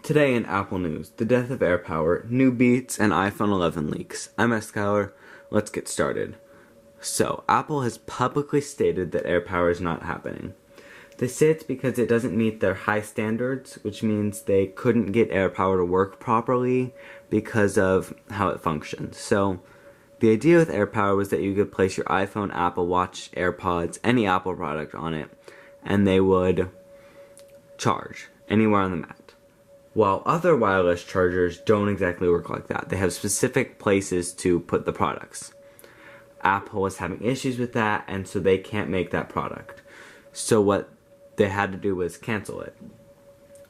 Today in Apple News, the death of AirPower, new Beats, and iPhone 11 leaks. I'm Skylar. Let's get started. So, Apple has publicly stated that AirPower is not happening. They say it's because it doesn't meet their high standards, which means they couldn't get AirPower to work properly because of how it functions. So, the idea with AirPower was that you could place your iPhone, Apple Watch, AirPods, any Apple product on it, and they would charge anywhere on the mat. While other wireless chargers don't exactly work like that. They have specific places to put the products. Apple was having issues with that, and so they can't make that product. So what they had to do was cancel it.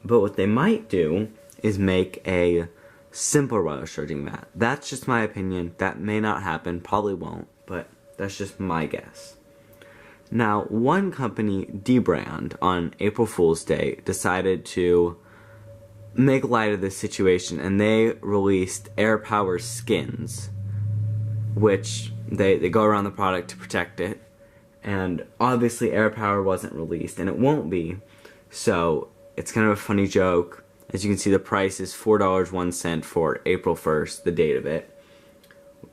But what they might do is make a simpler wireless charging mat. That's just my opinion. That may not happen, probably won't, but that's just my guess. Now, one company, Dbrand, on April Fool's Day, decided to make light of this situation, and they released AirPower skins, which they go around the product to protect it, and obviously AirPower wasn't released, and it won't be, so it's kind of a funny joke. As you can see, the price is $4.01 for April 1st, the date of it,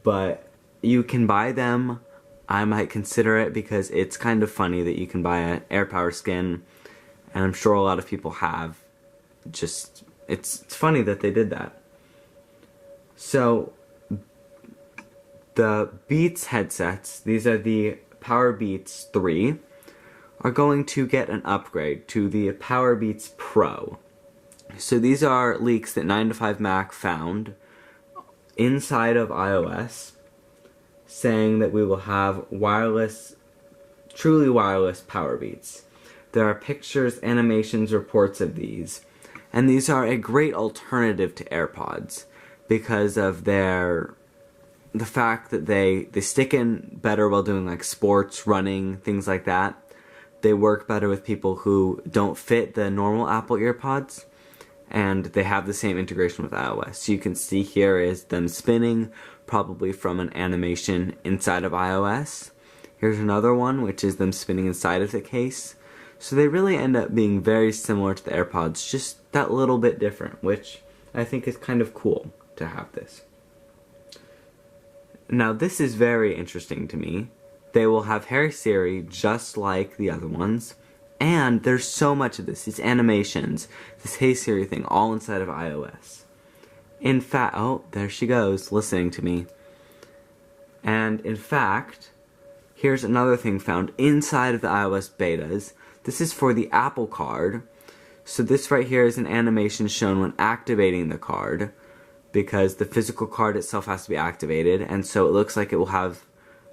but you can buy them. I might consider it because it's kind of funny that you can buy an AirPower skin, and I'm sure a lot of people have. Just, it's funny that they did that. So, the Beats headsets, these are the Power Beats 3, are going to get an upgrade to the Power Beats Pro. So these are leaks that 9to5Mac found inside of iOS, saying that we will have wireless, truly wireless Power Beats. There are pictures, animations, reports of these. And these are a great alternative to AirPods because of the fact that they stick in better while doing like sports, running, things like that. They work better with people who don't fit the normal Apple EarPods, and they have the same integration with iOS. So you can see here is them spinning, probably from an animation inside of iOS. Here's another one, which is them spinning inside of the case. So they really end up being very similar to the AirPods, just that little bit different, which I think is kind of cool to have this. Now this is very interesting to me. They will have Hey Siri just like the other ones, and there's so much of this, these animations, this Hey Siri thing, all inside of iOS. In fact, oh, there she goes, listening to me. And in fact, here's another thing found inside of the iOS betas. This is for the Apple Card. So this right here is an animation shown when activating the card, because the physical card itself has to be activated, and so it looks like it will have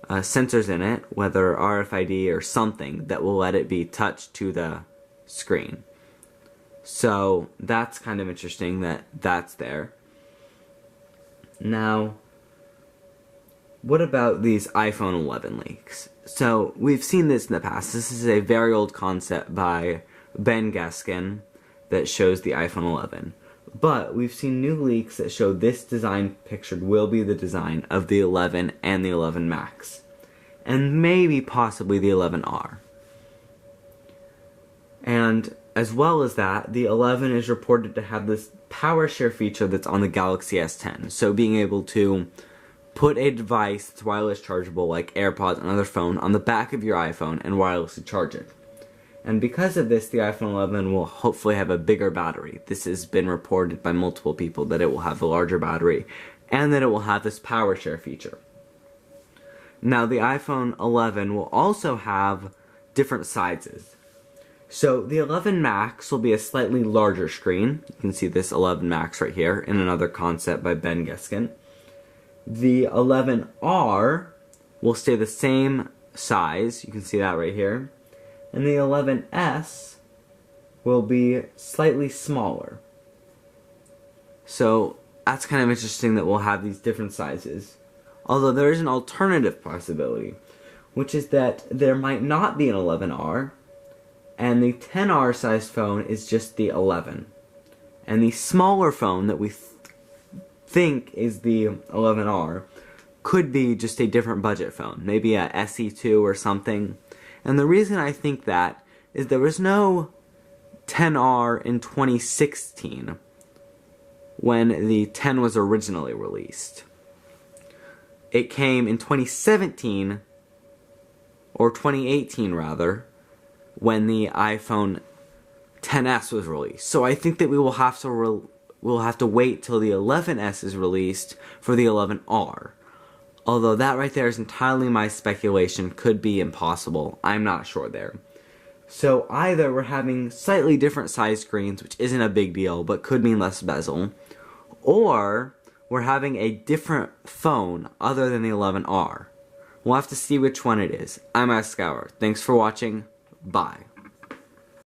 sensors in it, whether RFID or something, that will let it be touched to the screen. So that's kind of interesting that that's there. Now, what about these iPhone 11 leaks? So, we've seen this in the past. This is a very old concept by Ben Gaskin that shows the iPhone 11. But we've seen new leaks that show this design pictured will be the design of the 11 and the 11 Max. And maybe possibly the 11R. And as well as that, the 11 is reported to have this power share feature that's on the Galaxy S10. So being able to put a device that's wireless chargeable like AirPods, another phone, on the back of your iPhone and wirelessly charge it. And because of this, the iPhone 11 will hopefully have a bigger battery. This has been reported by multiple people that it will have a larger battery and that it will have this power share feature. Now, the iPhone 11 will also have different sizes. So, the 11 Max will be a slightly larger screen. You can see this 11 Max right here in another concept by Ben Gaskin. The 11R will stay the same size. You can see that right here. And the 11S will be slightly smaller. So that's kind of interesting that we'll have these different sizes. Although there is an alternative possibility, which is that there might not be an 11R, and the 10R sized phone is just the 11. And the smaller phone that we think is the 11R could be just a different budget phone, maybe a SE2 or something. And the reason I think that is there was no 10R in 2016. when the 10 was originally released. It came in 2017, or 2018 rather, when the iPhone XS was released. So I think that we'll have to wait till the 11s is released for the 11R. Although that right there is entirely my speculation, could be impossible. I'm not sure there. So either we're having slightly different size screens, which isn't a big deal, but could mean less bezel, or we're having a different phone other than the 11R. We'll have to see which one it is. I'm Scour. Thanks for watching. Bye.